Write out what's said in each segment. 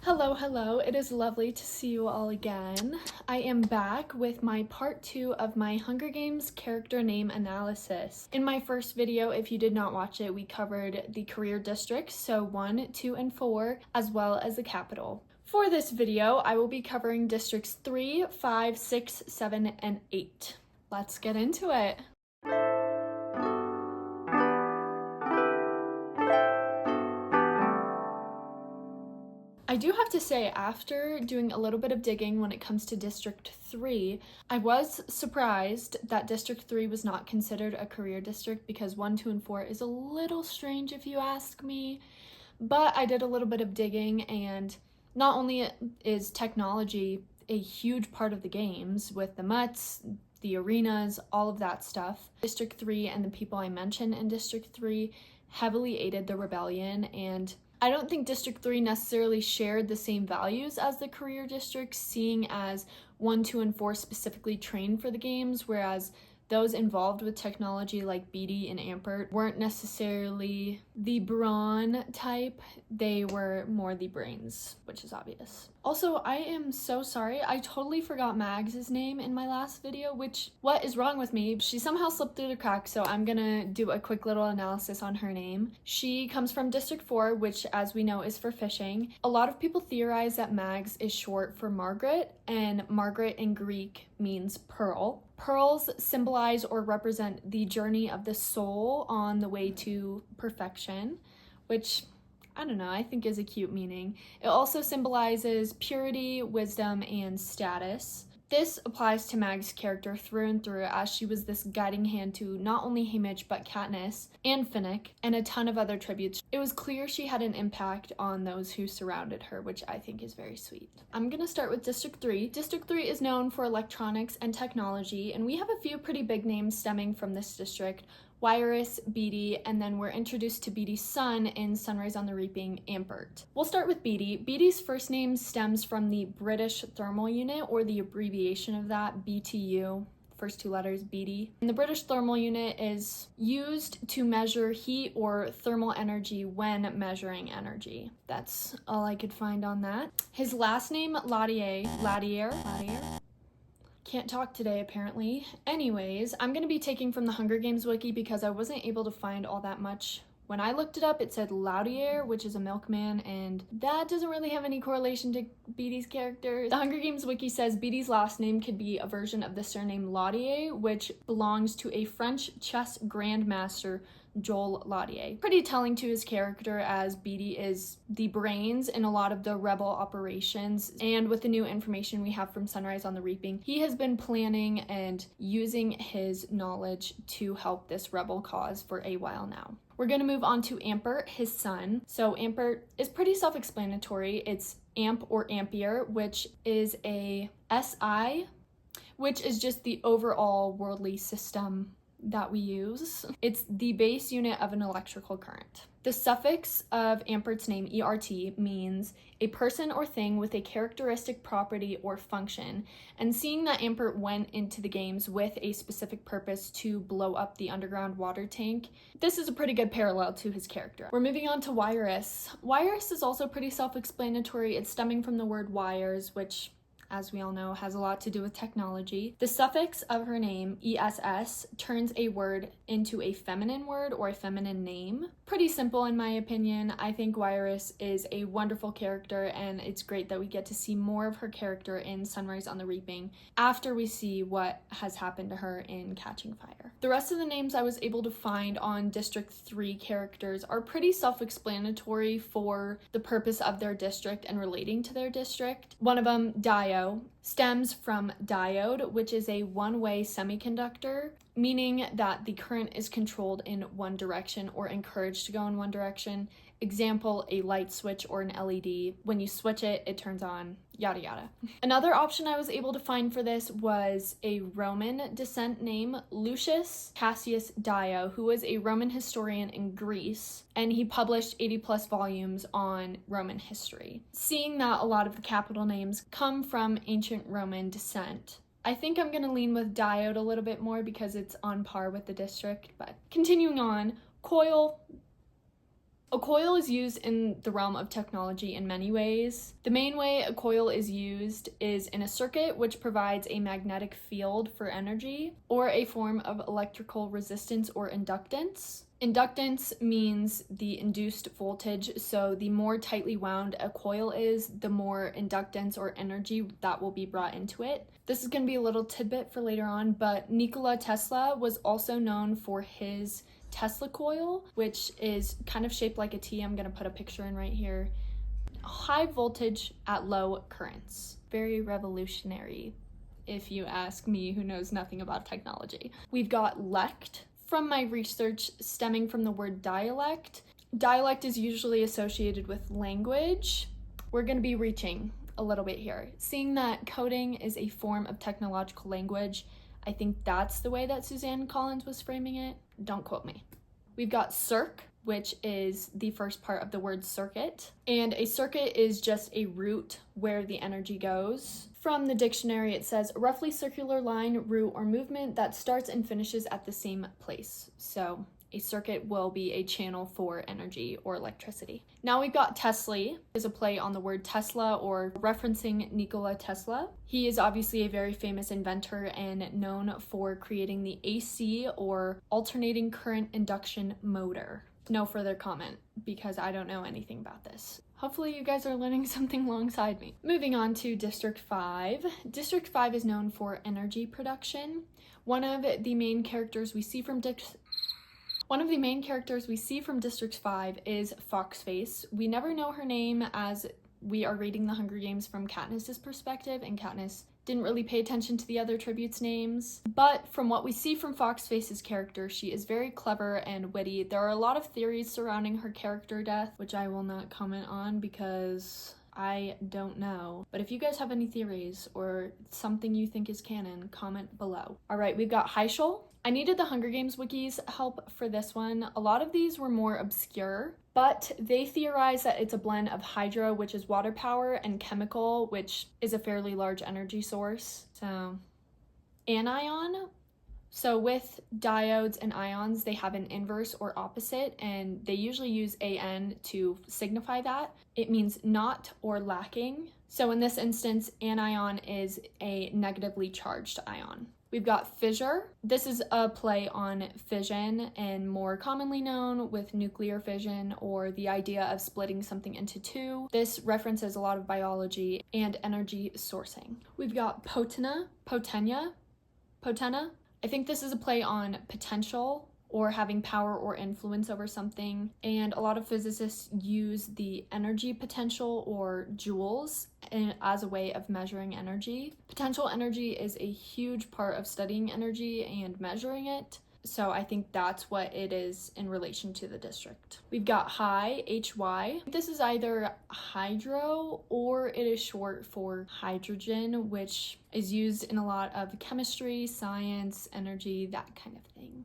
Hello, it is lovely to see you all again. I am back with my part 2 of my Hunger Games character name analysis. In my first video, if you did not watch it, we covered the career districts, so 1, 2, and 4, as well as the capital. For this video, I will be covering districts 3, 5, 6, 7, and 8. Let's get into it. I do have to say, after doing a little bit of digging when it comes to District 3, I was surprised that District 3 was not considered a career district because 1, 2, and 4 is a little strange if you ask me. But I did a little bit of digging, and not only is technology a huge part of the games with the mutts, the arenas, all of that stuff, District 3 and the people I mentioned in District 3 heavily aided the rebellion, and I don't think District 3 necessarily shared the same values as the career districts, seeing as 1, 2, and 4 specifically trained for the games, whereas those involved with technology like BD and Ampert weren't necessarily the brawn type, they were more the brains, which is obvious. Also, I am so sorry, I totally forgot Mags's name in my last video, what is wrong with me? She somehow slipped through the cracks, so I'm gonna do a quick little analysis on her name. She comes from District 4, which as we know is for fishing. A lot of people theorize that Mags is short for Margaret, and Margaret in Greek means pearl. Pearls symbolize or represent the journey of the soul on the way to perfection, which, I don't know, I think is a cute meaning. It also symbolizes purity, wisdom, and status. This applies to Mag's character through and through, as she was this guiding hand to not only Haymitch but Katniss and Finnick and a ton of other tributes. It was clear she had an impact on those who surrounded her, which I think is very sweet. I'm gonna start with District 3. District 3 is known for electronics and technology, and we have a few pretty big names stemming from this district. Wirus, Beatty, and then we're introduced to Beatty's son in Sunrise on the Reaping, Ampert. We'll start with Beatty. Beatty's first name stems from the British Thermal Unit, or the abbreviation of that, BTU. First two letters, Beatty. And the British Thermal Unit is used to measure heat or thermal energy when measuring energy. That's all I could find on that. His last name, Ladier. Can't talk today, apparently. Anyways, I'm going to be taking from the Hunger Games Wiki because I wasn't able to find all that much. When I looked it up, it said Laudier, which is a milkman, and that doesn't really have any correlation to Beatty's character. The Hunger Games Wiki says Beatty's last name could be a version of the surname Laudier, which belongs to a French chess grandmaster, Joel Laudier. Pretty telling to his character, as Beatty is the brains in a lot of the rebel operations, and with the new information we have from Sunrise on the Reaping, he has been planning and using his knowledge to help this rebel cause for a while now. We're going to move on to Ampert, his son. So Ampert is pretty self-explanatory. It's amp or ampere, which is a SI, which is just the overall worldly system that we use. It's the base unit of an electrical current. The suffix of Ampert's name, ERT, means a person or thing with a characteristic property or function, and seeing that Ampert went into the games with a specific purpose to blow up the underground water tank, this is a pretty good parallel to his character. We're moving on to Wirus. Wirus is also pretty self-explanatory. It's stemming from the word wires, which, as we all know, has a lot to do with technology. The suffix of her name, ESS, turns a word into a feminine word or a feminine name. Pretty simple in my opinion. I think Wirus is a wonderful character, and it's great that we get to see more of her character in Sunrise on the Reaping after we see what has happened to her in Catching Fire. The rest of the names I was able to find on District 3 characters are pretty self-explanatory for the purpose of their district and relating to their district. One of them, Dio, stems from diode, which is a one-way semiconductor, meaning that the current is controlled in one direction or encouraged to go in one direction. Example, a light switch or an LED. When you switch it, it turns on, yada yada. Another option I was able to find for this was a Roman descent name, Lucius Cassius Dio, who was a Roman historian in Greece, and he published 80+ volumes on Roman history. Seeing that a lot of the capital names come from ancient Roman descent, I think I'm going to lean with Diode a little bit more because it's on par with the district. But continuing on, Coil, A coil is used in the realm of technology in many ways. The main way a coil is used is in a circuit which provides a magnetic field for energy, or a form of electrical resistance or inductance. Inductance means the induced voltage, so the more tightly wound a coil is, the more inductance or energy that will be brought into it. This is going to be a little tidbit for later on, but Nikola Tesla was also known for his Tesla coil, which is kind of shaped like a T. I'm going to put a picture in right here. High voltage at low currents. Very revolutionary, if you ask me, who knows nothing about technology. We've got lect. From my research stemming from the word dialect. Dialect is usually associated with language. We're going to be reaching a little bit here. Seeing that coding is a form of technological language, I think that's the way that Suzanne Collins was framing it. Don't quote me. We've got circ, which is the first part of the word circuit. And a circuit is just a route where the energy goes. From the dictionary, it says a roughly circular line, route, or movement that starts and finishes at the same place. So a circuit will be a channel for energy or electricity. Now we've got Tesla, is a play on the word Tesla or referencing Nikola Tesla. He is obviously a very famous inventor and known for creating the AC or alternating current induction motor. No further comment because I don't know anything about this. Hopefully you guys are learning something alongside me. Moving on to District 5. District 5 is known for energy production. One of the main characters we see from District 5 is Foxface. We never know her name as we are reading the Hunger Games from Katniss's perspective, and Katniss didn't really pay attention to the other tributes' names. But from what we see from Foxface's character, she is very clever and witty. There are a lot of theories surrounding her character death, which I will not comment on because I don't know. But if you guys have any theories or something you think is canon, comment below. All right, we've got Heishel. I needed the Hunger Games Wiki's help for this one. A lot of these were more obscure, but they theorize that it's a blend of hydro, which is water power, and chemical, which is a fairly large energy source. So, anion. So with diodes and ions, they have an inverse or opposite, and they usually use AN to signify that. It means not or lacking. So in this instance, anion is a negatively charged ion. We've got fissure. This is a play on fission and more commonly known with nuclear fission or the idea of splitting something into two. This references a lot of biology and energy sourcing. We've got potentia. I think this is a play on potential or having power or influence over something, and a lot of physicists use the energy potential or joules as a way of measuring energy. Potential energy is a huge part of studying energy and measuring it, so I think that's what it is in relation to the district. We've got HY, HY. This is either hydro or it is short for hydrogen, which is used in a lot of chemistry, science, energy, that kind of thing.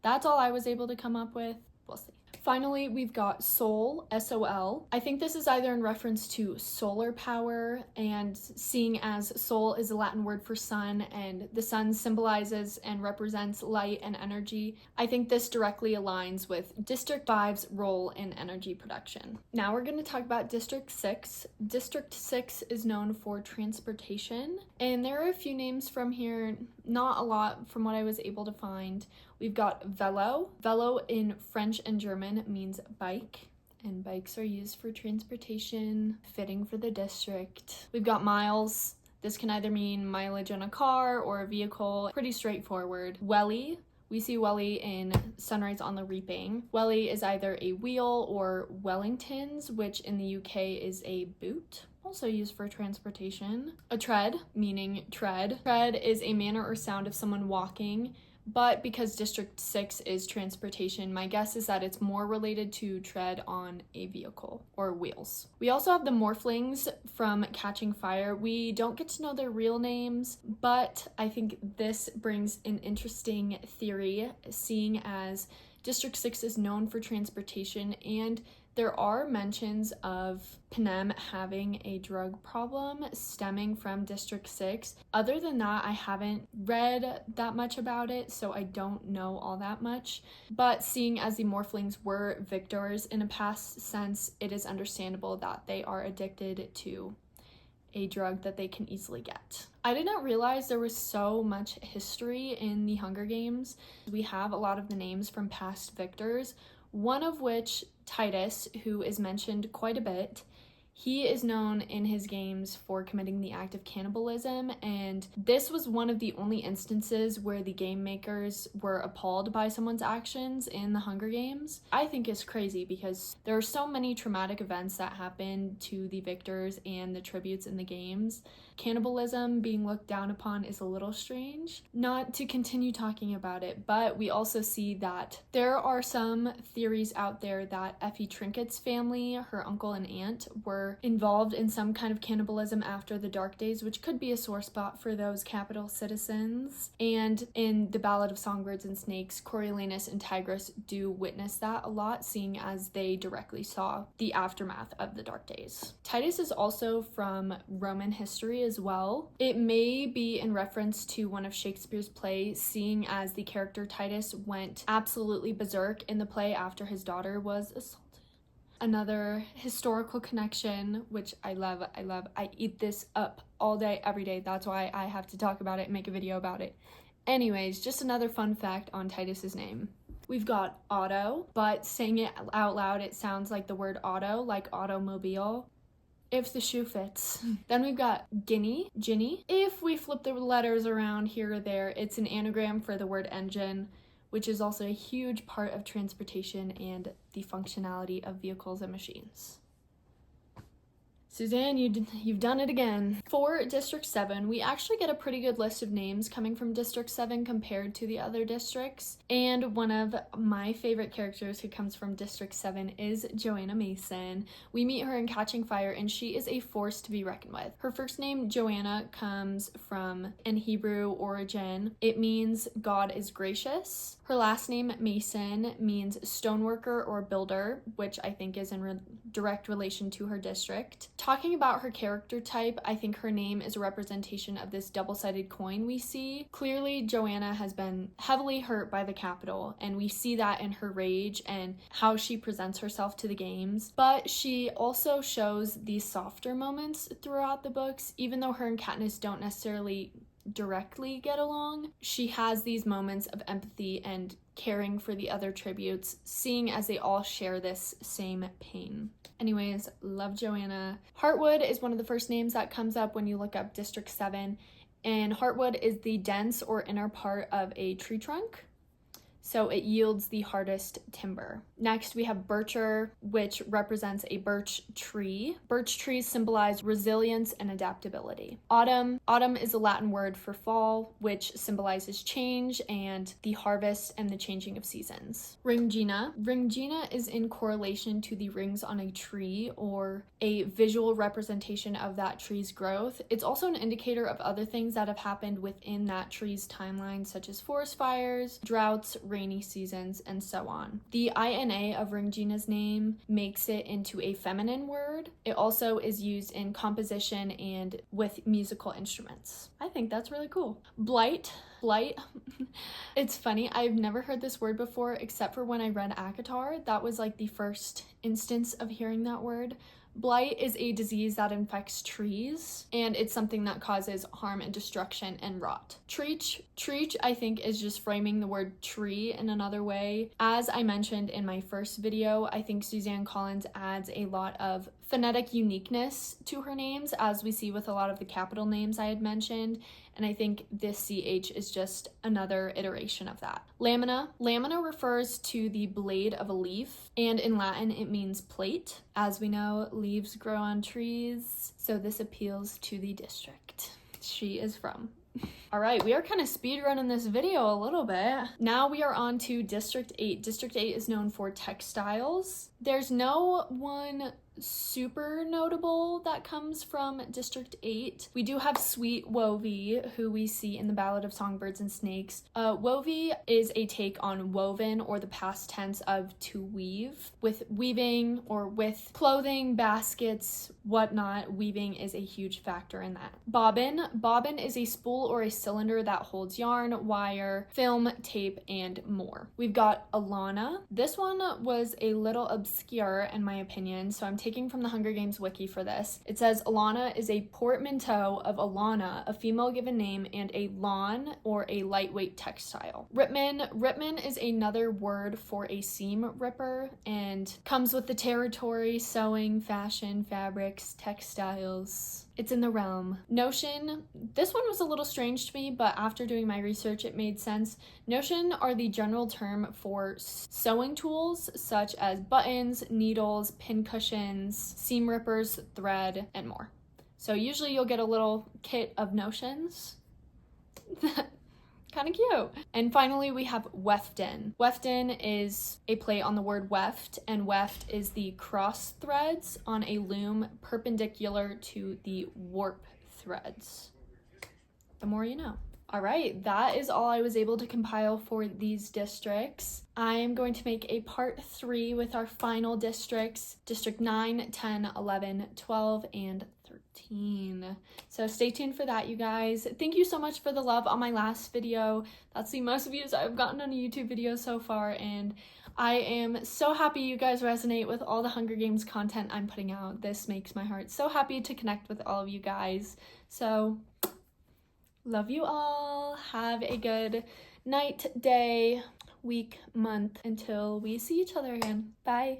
That's all I was able to come up with. We'll see. Finally, we've got Sol, S-O-L. I think this is either in reference to solar power, and seeing as Sol is a Latin word for sun, and the sun symbolizes and represents light and energy, I think this directly aligns with District 5's role in energy production. Now we're going to talk about District 6. District 6 is known for transportation, and there are a few names from here, not a lot from what I was able to find. We've got vélo. Vélo in French and German means bike, and bikes are used for transportation, fitting for the district. We've got miles. This can either mean mileage on a car or a vehicle. Pretty straightforward. Welly. We see welly in Sunrise on the Reaping. Welly is either a wheel or Wellingtons, which in the UK is a boot. Also used for transportation. A tread, meaning tread. Tread is a manner or sound of someone walking, but because District 6 is transportation, my guess is that it's more related to tread on a vehicle or wheels. We also have the morphlings from Catching Fire. We don't get to know their real names, but I think this brings an interesting theory, seeing as District 6 is known for transportation and There are mentions of Panem having a drug problem stemming from District 6. Other than that, I haven't read that much about it, so I don't know all that much. But seeing as the Morphlings were victors in a past sense, it is understandable that they are addicted to a drug that they can easily get. I did not realize there was so much history in the Hunger Games. We have a lot of the names from past victors, one of which, Titus, who is mentioned quite a bit. He is known in his games for committing the act of cannibalism, and this was one of the only instances where the game makers were appalled by someone's actions in the Hunger Games. I think it's crazy because there are so many traumatic events that happen to the victors and the tributes in the games. Cannibalism being looked down upon is a little strange. Not to continue talking about it, but we also see that there are some theories out there that Effie Trinket's family, her uncle and aunt, were involved in some kind of cannibalism after the Dark Days, which could be a sore spot for those capital citizens. And in the Ballad of Songbirds and Snakes, Coriolanus and Tigris do witness that a lot, seeing as they directly saw the aftermath of the Dark Days. Titus is also from Roman history as well. It may be in reference to one of Shakespeare's plays, seeing as the character Titus went absolutely berserk in the play after his daughter was assaulted. Another historical connection, which I love. I eat this up all day, every day. That's why I have to talk about it and make a video about it. Anyways, just another fun fact on Titus's name. We've got Otto, but saying it out loud, it sounds like the word auto, like automobile. If the shoe fits. Then we've got Ginny. If we flip the letters around here or there, it's an anagram for the word engine, which is also a huge part of transportation and the functionality of vehicles and machines. Suzanne, you've done it again. For District 7, we actually get a pretty good list of names coming from District 7 compared to the other districts. And one of my favorite characters who comes from District 7 is Joanna Mason. We meet her in Catching Fire, and she is a force to be reckoned with. Her first name, Joanna, comes from an Hebrew origin. It means God is gracious. Her last name, Mason, means stoneworker or builder, which I think is in direct relation to her district. Talking about her character type, I think her name is a representation of this double-sided coin we see. Clearly, Joanna has been heavily hurt by the Capitol, and we see that in her rage and how she presents herself to the games. But she also shows these softer moments throughout the books, even though her and Katniss don't necessarily directly get along. She has these moments of empathy and caring for the other tributes, seeing as they all share this same pain. Anyways, love Joanna. Heartwood is one of the first names that comes up when you look up District 7, and heartwood is the dense or inner part of a tree trunk, so it yields the hardest timber. Next, we have bircher, which represents a birch tree. Birch trees symbolize resilience and adaptability. Autumn is a Latin word for fall, which symbolizes change and the harvest and the changing of seasons. Ringina is in correlation to the rings on a tree, or a visual representation of that tree's growth. It's also an indicator of other things that have happened within that tree's timeline, such as forest fires, droughts, rainy seasons, and so on. The INA of Ringina's name makes it into a feminine word. It also is used in composition and with musical instruments. I think that's really cool. Blight. It's funny, I've never heard this word before except for when I read ACOTAR. That was like the first instance of hearing that word. Blight is a disease that infects trees, and it's something that causes harm and destruction and rot. Treach, I think, is just framing the word tree in another way. As I mentioned in my first video, I think Suzanne Collins adds a lot of phonetic uniqueness to her names, as we see with a lot of the capital names I had mentioned, and I think this CH is just another iteration of that. Lamina refers to the blade of a leaf, and in Latin it means plate. As we know, leaves grow on trees, so this appeals to the district she is from. All right, we are kind of speed running this video a little bit. Now we are on to District 8. District 8 is known for textiles. There's no one super notable that comes from District 8. We do have Sweet Wovie, who we see in the Ballad of Songbirds and Snakes. Wovie is a take on woven, or the past tense of to weave. With weaving or with clothing, baskets, whatnot, weaving is a huge factor in that. Bobbin. Bobbin is a spool or a cylinder that holds yarn, wire, film, tape, and more. We've got Alana. This one was a little obscure in my opinion, so I'm taking from the Hunger Games Wiki for this. It says Alana is a portmanteau of Alana, a female given name, and a lawn or a lightweight textile. Ripman. Ripman is another word for a seam ripper and comes with the territory, sewing, fashion, fabrics, textiles. It's in the realm. Notion. This one was a little strange to me, but after doing my research, it made sense. Notion are the general term for sewing tools such as buttons, needles, pin cushions, seam rippers, thread, and more. So usually you'll get a little kit of notions. Kind of cute. And finally, we have weften. Weften is a play on the word weft, and weft is the cross threads on a loom perpendicular to the warp threads. The more you know. All right, that is all I was able to compile for these districts. I am going to make a part 3 with our final districts, District 9, 10, 11, 12, and 13. So stay tuned for that, you guys. Thank you so much for the love on my last video. That's the most views I've gotten on a YouTube video so far, and I am so happy you guys resonate with all the Hunger Games content I'm putting out. This makes my heart so happy to connect with all of you guys. So love you all. Have a good night, day, week, month until we see each other again. Bye.